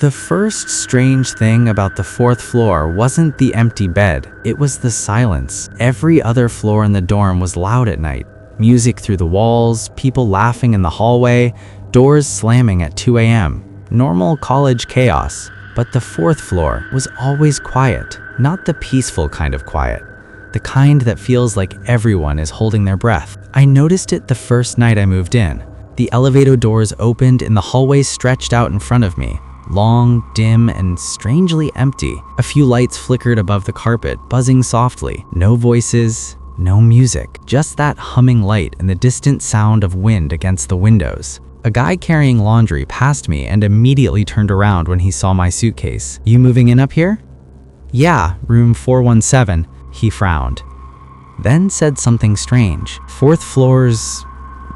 The first strange thing about the fourth floor wasn't the empty bed, it was the silence. Every other floor in the dorm was loud at night. Music through the walls, people laughing in the hallway, doors slamming at 2 a.m. Normal college chaos. But the fourth floor was always quiet, not the peaceful kind of quiet. The kind that feels like everyone is holding their breath. I noticed it the first night I moved in. The elevator doors opened and the hallway stretched out in front of me. Long, dim, and strangely empty. A few lights flickered above the carpet, buzzing softly. No voices, no music. Just that humming light and the distant sound of wind against the windows. A guy carrying laundry passed me and immediately turned around when he saw my suitcase. "You moving in up here?" "Yeah, room 417, he frowned. Then said something strange. "Fourth floor's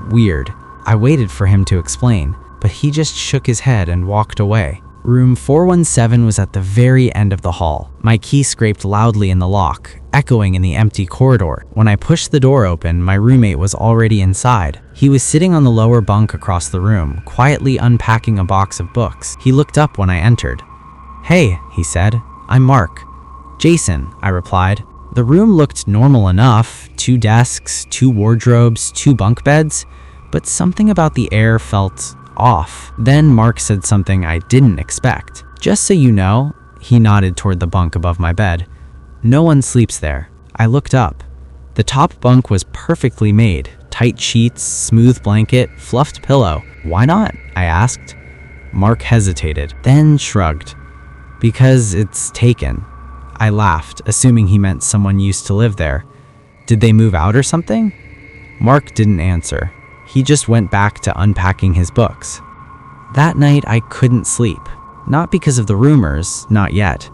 weird." I waited for him to explain, but he just shook his head and walked away. Room 417 was at the very end of the hall. My key scraped loudly in the lock, echoing in the empty corridor. When I pushed the door open, my roommate was already inside. He was sitting on the lower bunk across the room, quietly unpacking a box of books. He looked up when I entered. "Hey," he said, "I'm Mark." "Jason," I replied. The room looked normal enough. 2 desks, 2 wardrobes, 2 bunk beds, but something about the air felt off. Then Mark said something I didn't expect. "Just so you know," he nodded toward the bunk above my bed, "no one sleeps there." I looked up. The top bunk was perfectly made. Tight sheets, smooth blanket, fluffed pillow. "Why not?" I asked. Mark hesitated, then shrugged. "Because it's taken." I laughed, assuming he meant someone used to live there. "Did they move out or something?" Mark didn't answer. He just went back to unpacking his books. That night I couldn't sleep. Not because of the rumors, not yet.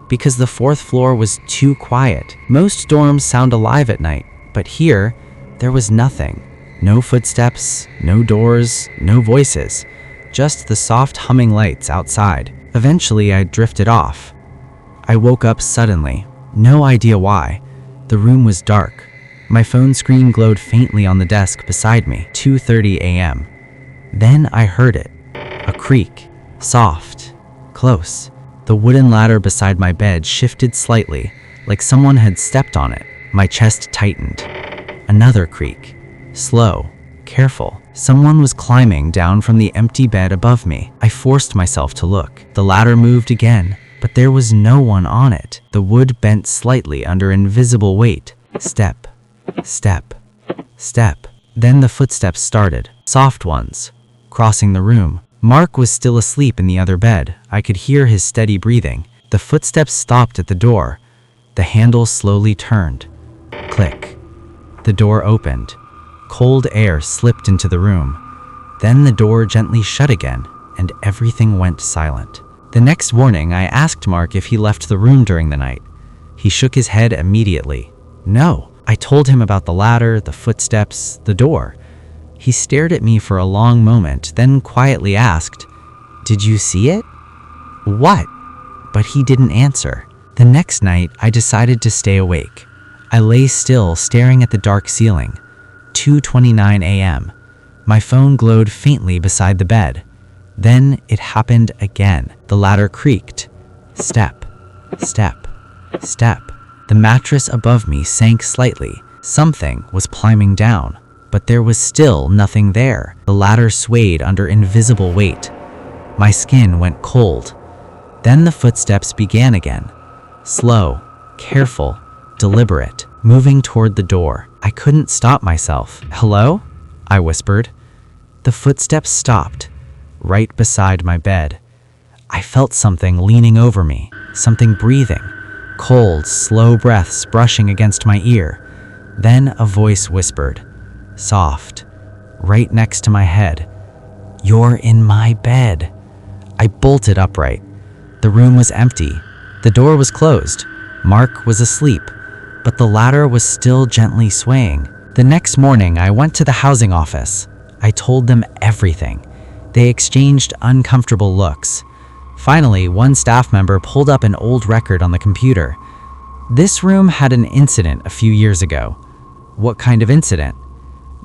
Because the fourth floor was too quiet. Most dorms sound alive at night, but here, there was nothing. No footsteps, no doors, no voices. Just the soft humming lights outside. Eventually I drifted off. I woke up suddenly. No idea why. The room was dark. My phone screen glowed faintly on the desk beside me, 2:30 a.m. Then I heard it. A creak. Soft. Close. The wooden ladder beside my bed shifted slightly, like someone had stepped on it. My chest tightened. Another creak. Slow. Careful. Someone was climbing down from the empty bed above me. I forced myself to look. The ladder moved again, but there was no one on it. The wood bent slightly under invisible weight. Step. Step. Step. Then the footsteps started. Soft ones. Crossing the room. Mark was still asleep in the other bed. I could hear his steady breathing. The footsteps stopped at the door. The handle slowly turned. Click. The door opened. Cold air slipped into the room. Then the door gently shut again, and everything went silent. The next morning, I asked Mark if he left the room during the night. He shook his head immediately. No. I told him about the ladder, the footsteps, the door. He stared at me for a long moment, then quietly asked, "Did you see it?" "What?" But he didn't answer. The next night, I decided to stay awake. I lay still, staring at the dark ceiling. 2:29 a.m. My phone glowed faintly beside the bed. Then it happened again. The ladder creaked. Step. Step. Step. The mattress above me sank slightly. Something was climbing down, but there was still nothing there. The ladder swayed under invisible weight. My skin went cold. Then the footsteps began again. Slow, careful, deliberate, moving toward the door. I couldn't stop myself. "Hello?" I whispered. The footsteps stopped, right beside my bed. I felt something leaning over me, something breathing. Cold, slow breaths brushing against my ear. Then a voice whispered, soft, right next to my head, "You're in my bed." I bolted upright. The room was empty. The door was closed. Mark was asleep, but the ladder was still gently swaying. The next morning, I went to the housing office. I told them everything. They exchanged uncomfortable looks. Finally, one staff member pulled up an old record on the computer. This room had an incident a few years ago. What kind of incident?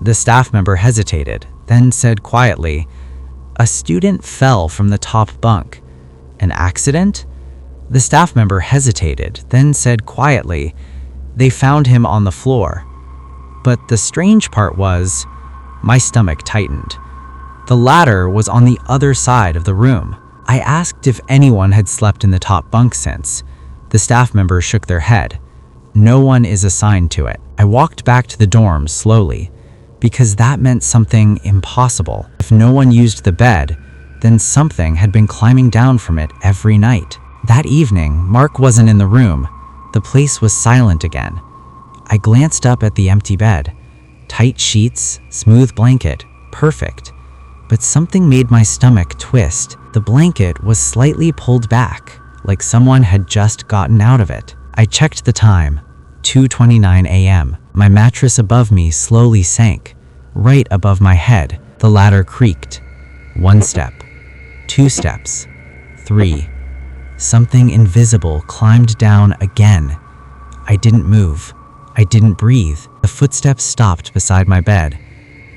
The staff member hesitated, then said quietly, "A student fell from the top bunk, An accident? The staff member hesitated, then said quietly, "They found him on the floor." But the strange part was, my stomach tightened. The ladder was on the other side of the room. I asked if anyone had slept in the top bunk since. The staff member shook their head. No one is assigned to it. I walked back to the dorm slowly, because that meant something impossible. If no one used the bed, then something had been climbing down from it every night. That evening, Mark wasn't in the room. The place was silent again. I glanced up at the empty bed. Tight sheets, smooth blanket, perfect. But something made my stomach twist. The blanket was slightly pulled back, like someone had just gotten out of it. I checked the time, 2:29 a.m. My mattress above me slowly sank. Right above my head, the ladder creaked. 1 step, 2 steps, 3. Something invisible climbed down again. I didn't move. I didn't breathe. The footsteps stopped beside my bed.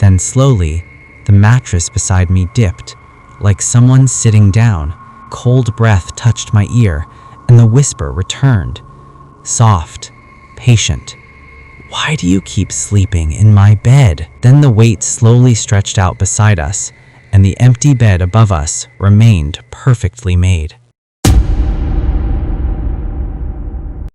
Then slowly, the mattress beside me dipped, like someone sitting down. Cold breath touched my ear, and the whisper returned. Soft, patient. "Why do you keep sleeping in my bed?" Then the weight slowly stretched out beside us, and the empty bed above us remained perfectly made.